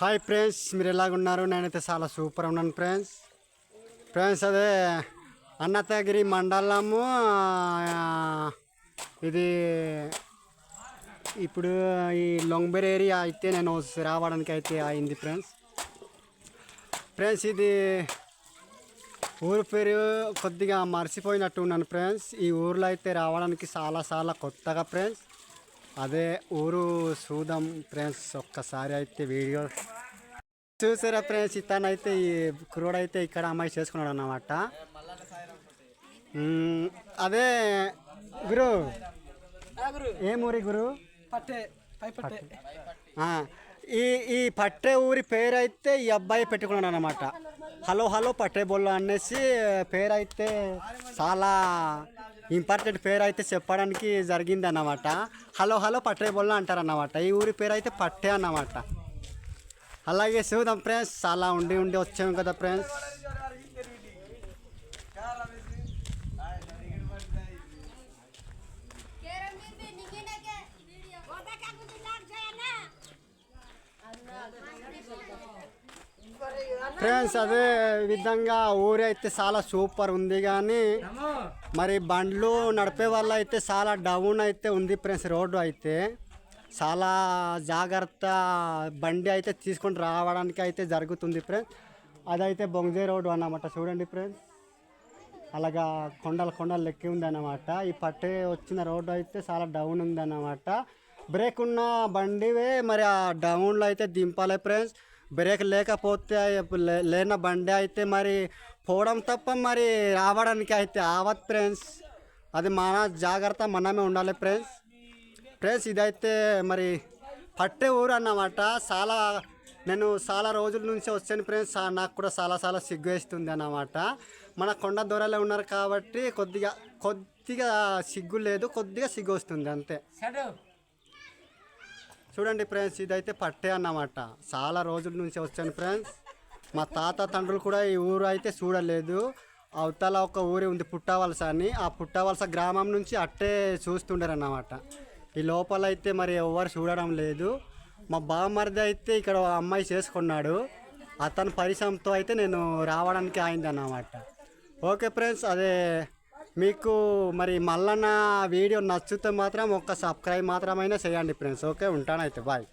Hi friends, మీరు ఎలాగున్నారు? నేనైతే చాలా సూపర్ ఉన్నాను ఫ్రెండ్స్ అదే అన్నతగిరి మండలము. ఇది ఇప్పుడు ఈ లొంగబేర్ ఏరియా అయితే నేను రావడానికి అయితే అయింది ఫ్రెండ్స్ ఇది ఊరు పేరు కొద్దిగా మర్చిపోయినట్టు ఉన్నాను ఫ్రెండ్స్. ఈ ఊర్లో అయితే రావడానికి చాలా కొత్తగా ఫ్రెండ్స్. అదే ఊరు చూద్దాం ఫ్రెండ్స్. ఒక్కసారి అయితే వీడియో చూసారా ఫ్రెండ్స్? ఇతనైతే ఈ కుర్రోడైతే ఇక్కడ అమ్మాయి చేసుకున్నాడు అన్నమాట. అదే గురు, ఏం ఊరి గురు? ఈ పట్టే ఊరి పేరు అయితే ఈ అబ్బాయి పెట్టుకున్నాడు అన్నమాట. హలో పట్టే బొల్ల అనేసి పేరు అయితే చాలా ఇంపార్టెంట్ పేరు అయితే చెప్పడానికి జరిగింది అన్నమాట. హలో పట్టే బొల్ల అంటారు అన్నమాట. ఈ ఊరి పేరు అయితే పట్టే అన్నమాట. అలాగే చూద్దాం ఫ్రెండ్స్. చాలా ఉండి వచ్చాము కదా ఫ్రెండ్స్. ఫ్రెండ్స్ అదే విధంగా ఊరి అయితే చాలా సూపర్ ఉంది, కానీ మరి బండ్లు నడిపే వల్ల అయితే చాలా డౌన్ అయితే ఉంది ఫ్రెండ్స్. రోడ్డు అయితే చాలా జాగ్రత్త బండి అయితే తీసుకొని రావడానికి అయితే జరుగుతుంది ఫ్రెండ్స్. అదైతే బొంగజే రోడ్డు అన్నమాట. చూడండి ఫ్రెండ్స్, అలాగా కొండలు లెక్కి ఉంది అన్నమాట. ఈ పట్టే వచ్చిన రోడ్డు అయితే చాలా డౌన్ ఉంది అన్నమాట. బ్రేక్ ఉన్న బండివే మరి ఆ డౌన్లో అయితే దింపాలి ఫ్రెండ్స్. బ్రేక్ లేకపోతే లేని బండి అయితే మరి పోవడం తప్ప మరి రావడానికి అయితే ఆవత్ ఫ్రెండ్స్. అది మన జాగ్రత్త మనమే ఉండాలి ఫ్రెండ్స్. ఇదైతే మరి పట్టే ఊరు అన్నమాట. నేను చాలా రోజుల నుంచి వచ్చాను ఫ్రెండ్స్. నాకు కూడా చాలా సిగ్గు వేస్తుంది అన్నమాట. మన కొండ దూరాలే ఉన్నారు కాబట్టి కొద్దిగా సిగ్గు లేదు, కొద్దిగా సిగ్గు వస్తుంది అంతే. చూడండి ఫ్రెండ్స్, ఇదైతే పట్టే అన్నమాట. చాలా రోజుల నుంచి వచ్చాను ఫ్రెండ్స్. మా తాత తండ్రులు కూడా ఈ ఊరు అయితే చూడలేదు. అవతల ఒక ఊరి ఉంది పుట్టవలస అని. ఆ పుట్టవలస గ్రామం నుంచి అట్టే చూస్తుండారు అన్నమాట. ఈ లోపల అయితే మరి ఎవరు చూడడం లేదు. మా బావమరిది అయితే ఇక్కడ అమ్మాయి చేసుకున్నాడు. అతని పరిశ్రమతో అయితే నేను రావడానికి అయింది అన్నమాట. ఓకే ఫ్రెండ్స్, అదే మీకు మరి మళ్ళీ నా వీడియో నచ్చితే మాత్రం ఒక్క సబ్స్క్రైబ్ మాత్రమైనా చేయండి ఫ్రెండ్స్. Okay, ఉంటానైతే bye.